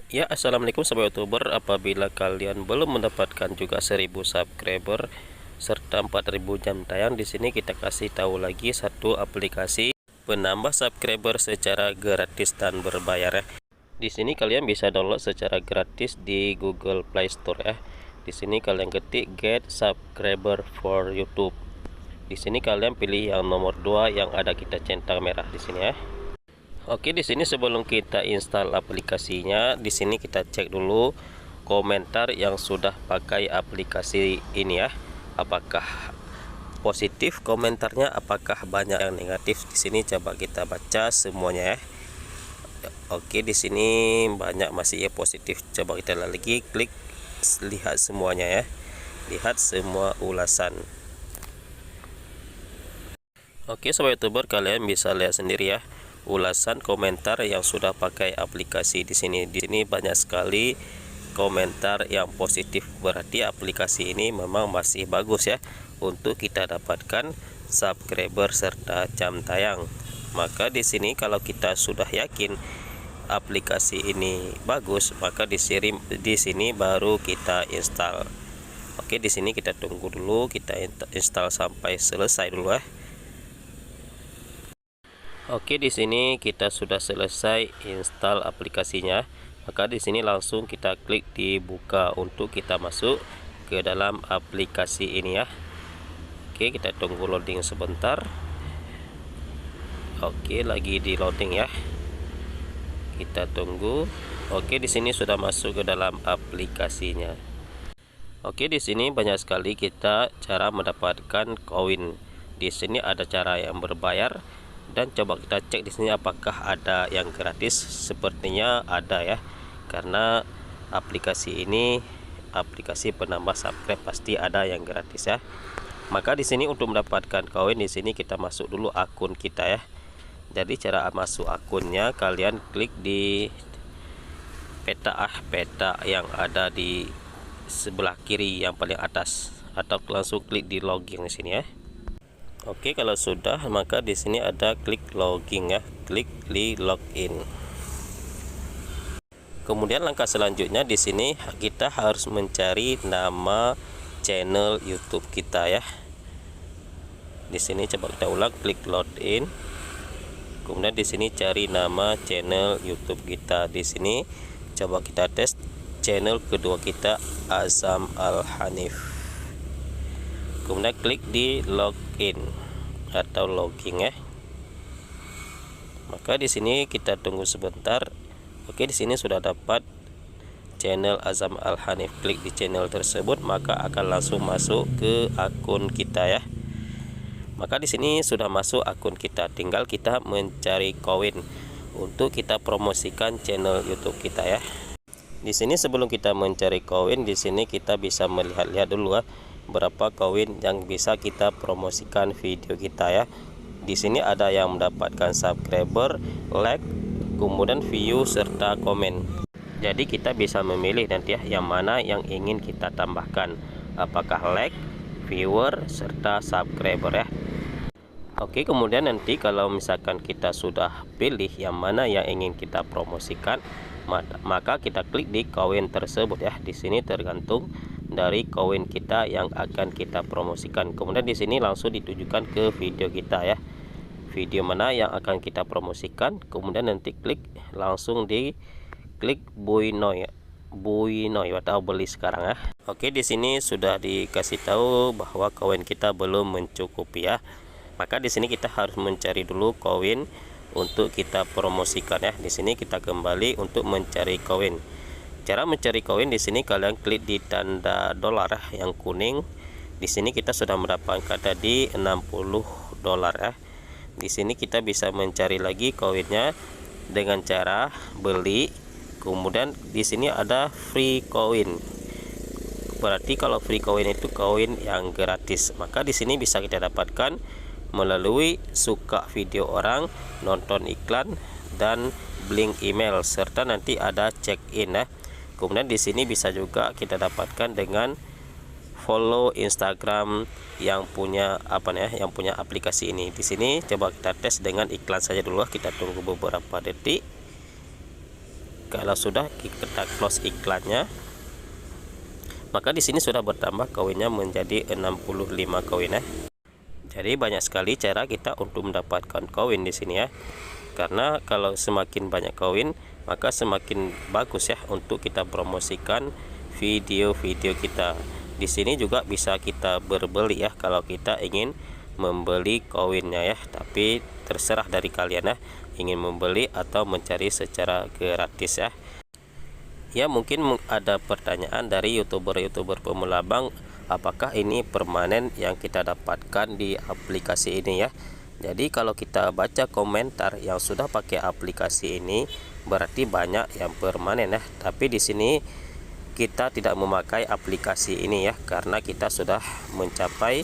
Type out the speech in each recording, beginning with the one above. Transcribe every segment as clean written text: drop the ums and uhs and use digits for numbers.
Ya, assalamualaikum sobat youtuber. Apabila kalian belum mendapatkan juga 1000 subscriber serta 4000 jam tayang, di sini kita kasih tahu lagi satu aplikasi penambah subscriber secara gratis dan berbayar ya. Di sini kalian bisa download secara gratis di Google Play Store ya. Di sini kalian ketik Get Subscriber for YouTube. Di sini kalian pilih yang nomor 2 yang ada kita centang merah di sini ya. Oke, di sini sebelum kita install aplikasinya, di sini kita cek dulu komentar yang sudah pakai aplikasi ini ya. Apakah positif komentarnya, apakah banyak yang negatif? Di sini coba kita baca semuanya ya. Oke, di sini banyak masih ya positif. Coba kita lagi klik lihat semuanya ya. Lihat semua ulasan. Oke, sobat youtuber, kalian bisa lihat sendiri ya ulasan komentar yang sudah pakai aplikasi di sini. Di sini banyak sekali komentar yang positif, berarti aplikasi ini memang masih bagus ya untuk kita dapatkan subscriber serta jam tayang. Maka di sini kalau kita sudah yakin aplikasi ini bagus, maka di sini baru kita install. Oke, di sini kita tunggu dulu, kita install sampai selesai dulu ya. Oke, di sini kita sudah selesai install aplikasinya. Maka di sini langsung kita klik di buka untuk kita masuk ke dalam aplikasi ini ya. Oke, kita tunggu loading sebentar. Oke, lagi di loading ya. Kita tunggu. Oke, di sini sudah masuk ke dalam aplikasinya. Oke, di sini banyak sekali kita cara mendapatkan koin. Di sini ada cara yang berbayar, dan coba kita cek di sini apakah ada yang gratis. Sepertinya ada ya, karena aplikasi ini aplikasi penambah subscribe, pasti ada yang gratis ya. Maka di sini untuk mendapatkan koin, di sini kita masuk dulu akun kita ya. Jadi cara masuk akunnya, kalian klik di peta yang ada di sebelah kiri yang paling atas, atau langsung klik di login di sini ya. Oke, kalau sudah, maka di sini ada klik login ya, klik di login. Kemudian langkah selanjutnya di sini kita harus mencari nama channel YouTube kita ya. Di sini coba kita ulang, klik login. Kemudian di sini cari nama channel YouTube kita. Di sini coba kita tes channel kedua kita, Azam Al Hanif. Kemudian klik di login atau login ya. Maka di sini kita tunggu sebentar. Oke, di sini sudah dapat channel Azam Al Hanif. Klik di channel tersebut, maka akan langsung masuk ke akun kita ya. Maka di sini sudah masuk akun kita, tinggal kita mencari koin untuk kita promosikan channel YouTube kita ya. Di sini sebelum kita mencari koin, di sini kita bisa melihat-lihat dulu ya berapa koin yang bisa kita promosikan video kita ya. Di sini ada yang mendapatkan subscriber, like, kemudian view serta komen. Jadi kita bisa memilih nanti ya yang mana yang ingin kita tambahkan, apakah like, viewer serta subscriber ya. Oke, kemudian nanti kalau misalkan kita sudah pilih yang mana yang ingin kita promosikan, maka kita klik di koin tersebut ya. Di sini tergantung dari koin kita yang akan kita promosikan. Kemudian di sini langsung ditujukan ke video kita ya. Video mana yang akan kita promosikan, kemudian nanti klik langsung di klik buy now ya. Buy now atau beli sekarang ya. Oke, di sini sudah dikasih tahu bahwa koin kita belum mencukupi ya. Maka di sini kita harus mencari dulu koin untuk kita promosikan ya. Di sini kita kembali untuk mencari koin. Cara mencari koin, di sini kalian klik di tanda dolar yang kuning. Di sini kita sudah mendapatkan tadi 60 dolar ya. Di sini kita bisa mencari lagi koinnya dengan cara beli. Kemudian di sini ada free coin. Berarti kalau free coin itu koin yang gratis. Maka di sini bisa kita dapatkan melalui suka video orang, nonton iklan, dan link email, serta nanti ada check in ya. Kemudian di sini bisa juga kita dapatkan dengan follow Instagram yang punya yang punya aplikasi ini. Di sini coba kita tes dengan iklan saja dulu. Kita tunggu beberapa detik. kalau sudah kita close iklannya, maka di sini sudah bertambah koinnya menjadi 65 koin ya. Jadi banyak sekali cara kita untuk mendapatkan koin di sini ya. Karena kalau semakin banyak koin, maka semakin bagus ya untuk kita promosikan video-video kita. Di sini juga bisa kita berbeli ya kalau kita ingin membeli koinnya ya. Tapi terserah dari kalian ya, ingin membeli atau mencari secara gratis ya. Ya, mungkin ada pertanyaan dari youtuber-youtuber pemula, Bang, apakah ini permanen yang kita dapatkan di aplikasi ini ya? Jadi kalau kita baca komentar yang sudah pakai aplikasi ini, berarti banyak yang permanen ya. Tapi di sini kita tidak memakai aplikasi ini ya, karena kita sudah mencapai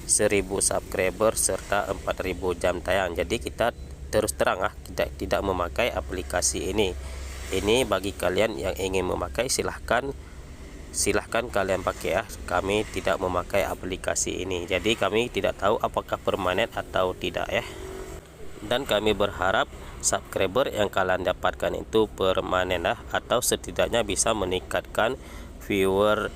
1000 subscriber serta 4000 jam tayang. Jadi kita terus terang tidak memakai aplikasi ini. Ini bagi kalian yang ingin memakai, silahkan kalian pakai ya. Kami tidak memakai aplikasi ini, jadi kami tidak tahu apakah permanen atau tidak ya. Dan kami berharap subscriber yang kalian dapatkan itu permanen ya, atau setidaknya bisa meningkatkan viewer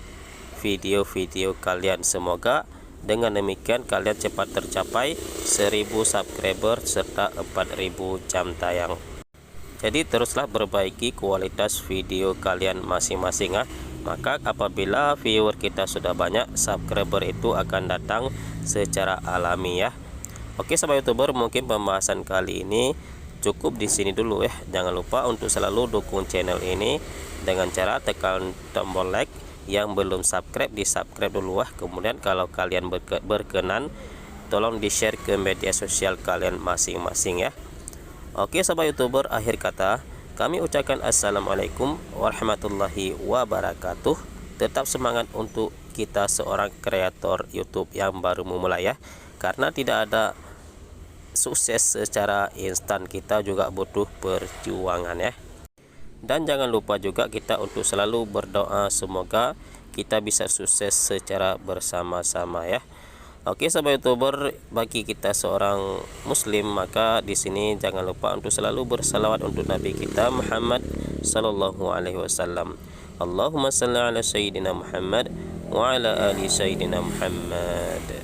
video-video kalian. Semoga dengan demikian kalian cepat tercapai 1000 subscriber serta 4000 jam tayang. Jadi teruslah perbaiki kualitas video kalian masing-masing ya. Maka apabila viewer kita sudah banyak, subscriber itu akan datang secara alami ya. Oke sahabat youtuber, mungkin pembahasan kali ini cukup di sini dulu ya. Jangan lupa untuk selalu dukung channel ini dengan cara tekan tombol like. Yang belum subscribe, di subscribe dulu ya. Kemudian kalau kalian berkenan, tolong di share ke media sosial kalian masing-masing ya. Oke sahabat youtuber, akhir kata kami ucapkan assalamualaikum warahmatullahi wabarakatuh. Tetap semangat untuk kita seorang kreator YouTube yang baru memulai ya. Karena tidak ada sukses secara instan, kita juga butuh perjuangan ya. Dan jangan lupa juga kita untuk selalu berdoa semoga kita bisa sukses secara bersama-sama ya. Oke sahabat youtuber, bagi kita seorang muslim, maka di sini jangan lupa untuk selalu bersalawat untuk Nabi kita Muhammad sallallahu alaihi wasallam. Allahumma shalli ala sayyidina Muhammad wa ala ali sayyidina Muhammad.